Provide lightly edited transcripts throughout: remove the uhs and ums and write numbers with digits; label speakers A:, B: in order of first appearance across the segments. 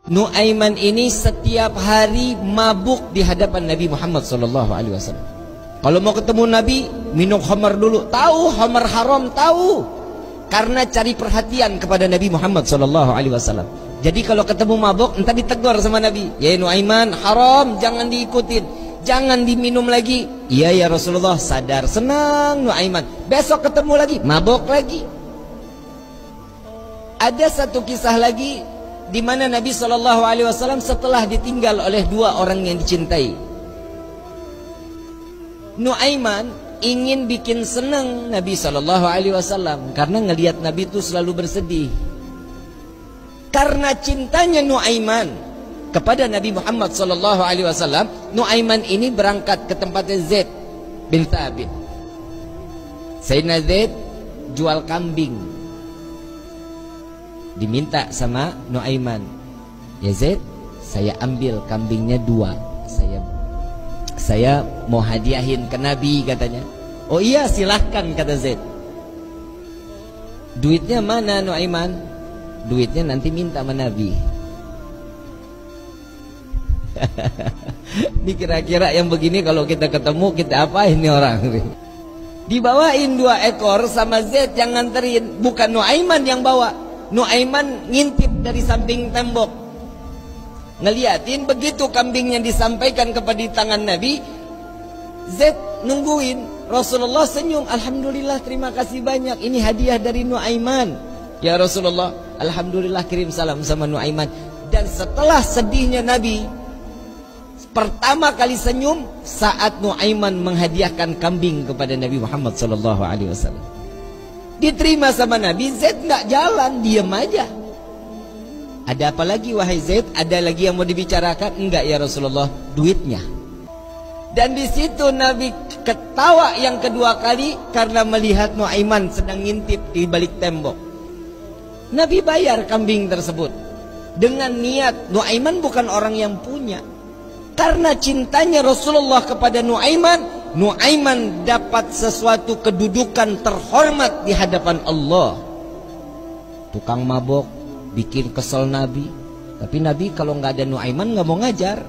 A: Nuaiman ini setiap hari mabuk di hadapan Nabi Muhammad SAW. Kalau mau ketemu Nabi, minum khamar dulu. Tahu khamar haram, tahu. Karena cari perhatian kepada Nabi Muhammad SAW. Jadi kalau ketemu mabuk, entah ditegur sama Nabi. Ya Nuaiman, haram, jangan diikutin, jangan diminum lagi. Iya ya Rasulullah, sadar, senang Nuaiman. Besok ketemu lagi, mabuk lagi. Ada satu kisah lagi di mana Nabi SAW setelah ditinggal oleh dua orang yang dicintai. Nuaiman ingin bikin senang Nabi SAW karena ngelihat Nabi itu selalu bersedih. Karena cintanya Nuaiman kepada Nabi Muhammad SAW, Nuaiman ini berangkat ke tempatnya Zaid bin Thabit. Sayyidina Zaid jual kambing. Diminta sama Nuaiman, ya Zaid, saya ambil kambingnya 2, saya mau hadiahin ke Nabi katanya. Oh iya silahkan kata Zaid. Duitnya mana Nuaiman? Duitnya nanti minta sama Nabi. Ini kira-kira yang begini kalau kita ketemu kita apain nih orang? Dibawain 2 ekor sama Zaid yang nganterin, bukan Nuaiman yang bawa. Nuaiman ngintip dari samping tembok, ngeliatin. Begitu kambingnya disampaikan kepada tangan Nabi, Zaid nungguin. Rasulullah senyum, alhamdulillah, terima kasih banyak, ini hadiah dari Nuaiman. Ya Rasulullah, alhamdulillah, kirim salam sama Nuaiman. Dan setelah sedihnya Nabi, pertama kali senyum saat Nuaiman menghadiahkan kambing kepada Nabi Muhammad SAW. Diterima sama Nabi. Zaid nggak jalan, diam aja. Ada apa lagi wahai Zaid? Ada lagi yang mau dibicarakan? Enggak ya Rasulullah, duitnya. Dan di situ Nabi ketawa yang kedua kali karena melihat Nuaiman sedang ngintip di balik tembok. Nabi bayar kambing tersebut dengan niat Nuaiman bukan orang yang punya. Karena cintanya Rasulullah kepada Nuaiman, Nuaiman dapat sesuatu kedudukan terhormat di hadapan Allah. Tukang mabok bikin kesel Nabi, tapi Nabi kalau nggak ada Nuaiman nggak mau ngajar.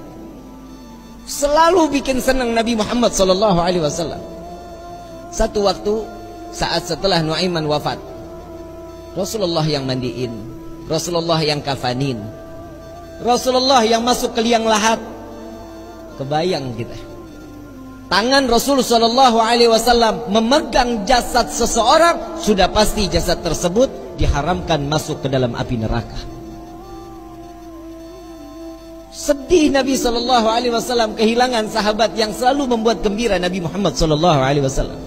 A: Selalu bikin senang Nabi Muhammad SAW. Satu waktu saat setelah Nuaiman wafat, Rasulullah yang mandiin, Rasulullah yang kafanin, Rasulullah yang masuk ke liang lahat. Kebayang kita, tangan Rasul SAW memegang jasad seseorang, sudah pasti jasad tersebut diharamkan masuk ke dalam api neraka. Sedih Nabi SAW kehilangan sahabat yang selalu membuat gembira Nabi Muhammad SAW.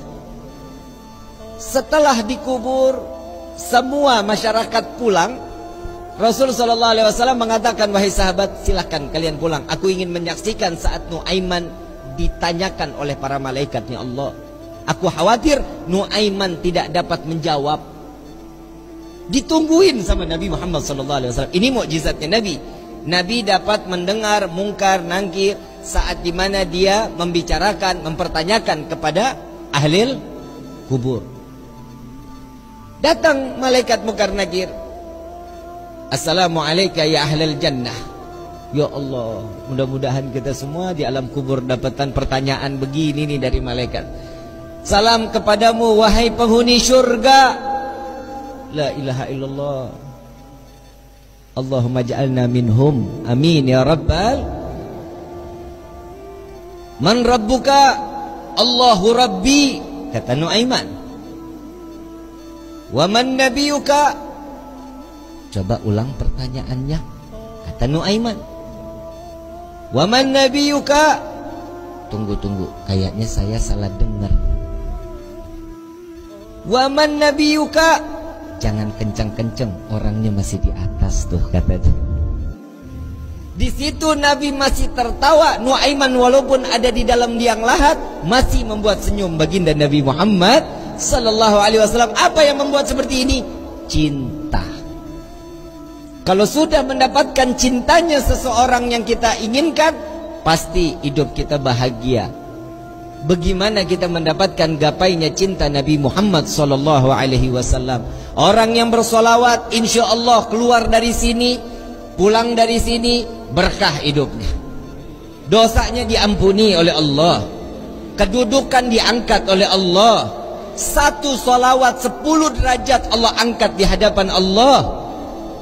A: Setelah dikubur, semua masyarakat pulang. Rasul SAW mengatakan, wahai sahabat, silahkan kalian pulang. Aku ingin menyaksikan saat Nuaiman ditanyakan oleh para malaikatnya Allah. Aku khawatir Nuaiman tidak dapat menjawab. Ditungguin sama Nabi Muhammad SAW. Ini mukjizatnya Nabi. Nabi dapat mendengar mungkar nangkir saat dimana dia membicarakan, mempertanyakan kepada ahli kubur. Datang malaikat mungkar nakir. Assalamualaikum ya ahlal jannah. Ya Allah, mudah-mudahan kita semua di alam kubur dapatkan pertanyaan begini nih dari malaikat. Salam kepadamu wahai penghuni syurga. La ilaha illallah. Allahumma ja'alna minhum. Amin ya rabbal. Man rabbuka? Allahu rabbi, kata Nuaiman. Wa man nabiyuka? Coba ulang pertanyaannya, kata Nuaiman. Wa man nabiyuka? Tunggu, kayaknya saya salah dengar. Wa man nabiyuka? Jangan kencang-kencang, orangnya masih di atas tuh, kata dia. Di situ Nabi masih tertawa. Nuaiman walaupun ada di dalam liang lahat masih membuat senyum baginda Nabi Muhammad SAW. Apa yang membuat seperti ini? Cinta. Kalau sudah mendapatkan cintanya seseorang yang kita inginkan, pasti hidup kita bahagia. Bagaimana kita mendapatkan gapainya cinta Nabi Muhammad SAW? Orang yang bersolawat, insya Allah keluar dari sini pulang dari sini berkah hidupnya, dosanya diampuni oleh Allah, kedudukan diangkat oleh Allah. Satu salawat 10 derajat Allah angkat di hadapan Allah.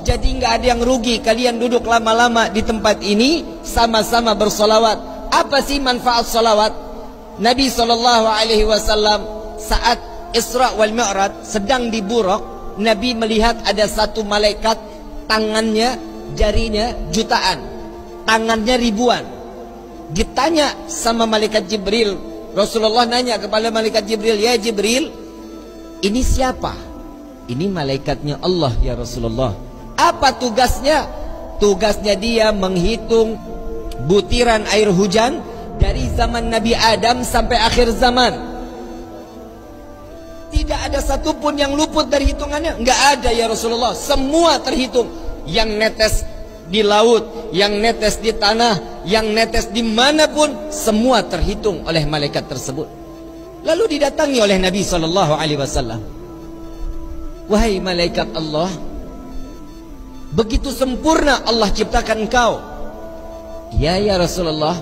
A: Jadi nggak ada yang rugi kalian duduk lama-lama di tempat ini sama-sama bersolawat. Apa sih manfaat solawat? Nabi SAW saat Isra wal Mi'raj sedang di Buraq, Nabi melihat ada satu malaikat, tangannya, jarinya jutaan, tangannya ribuan. Ditanya sama malaikat Jibril, Rasulullah nanya kepada malaikat Jibril, ya Jibril, ini siapa? Ini malaikatnya Allah ya Rasulullah. Apa tugasnya? Tugasnya dia menghitung butiran air hujan dari zaman Nabi Adam sampai akhir zaman. Tidak ada satupun yang luput dari hitungannya. Enggak ada ya Rasulullah. Semua terhitung. Yang netes di laut, yang netes di tanah, yang netes dimanapun, semua terhitung oleh malaikat tersebut. Lalu didatangi oleh Nabi SAW. Wahai malaikat Allah, begitu sempurna Allah ciptakan engkau. Ya Rasulullah,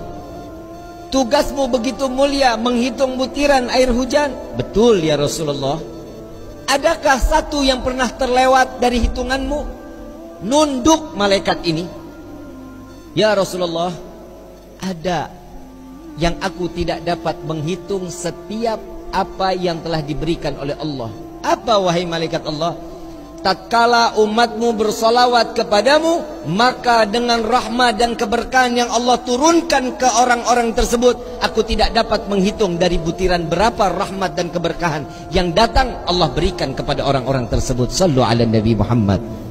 A: tugasmu begitu mulia menghitung butiran air hujan. Betul ya Rasulullah. Adakah satu yang pernah terlewat dari hitunganmu? Nunduk malaikat ini, ya Rasulullah, ada yang aku tidak dapat menghitung setiap apa yang telah diberikan oleh Allah. Apa wahai malaikat Allah? Tatkala umatmu bersolawat kepadamu, maka dengan rahmat dan keberkahan yang Allah turunkan ke orang-orang tersebut, aku tidak dapat menghitung dari butiran berapa rahmat dan keberkahan yang datang Allah berikan kepada orang-orang tersebut. Sallu ala Nabi Muhammad